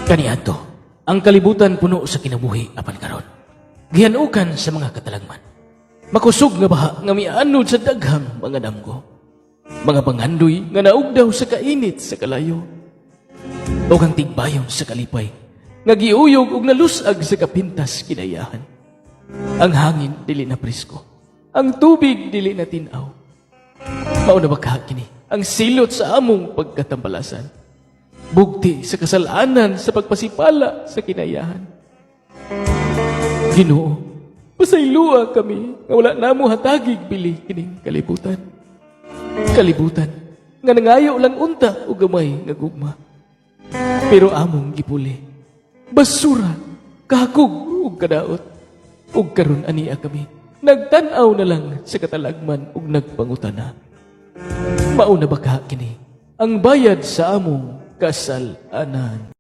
Kaniadto, ang kalibutan puno sa kinabuhi apan karon. Gihanukan sa mga katalagman. Makusog nga baha nga mianod sa daghang mga damgo. Mga pangandoy nga naugdaw sa kainit sa kalayo. O ang tigbayon sa kalipay nga giuyog ug nalusag sa kapintas kinayahan. Ang hangin dili na presko, ang tubig dili na tinaw. Mao na ba kini ang silot sa among pagkatambalasan? Bugti sa kasalanan sa pagpasipala sa kinayahan. Ginoo, pasaylua kami nga wala namo hatagig bili kining kalibutan. Kalibutan nga nangayo lang unta o gamay nga gugma. Pero among gipuli, basura, kahakog ug kadaot. Ug karon ania kami, nagtan-aw na lang sa katalagman ug nagpangutana. Mao na ba kini ang bayad sa among kasalanan?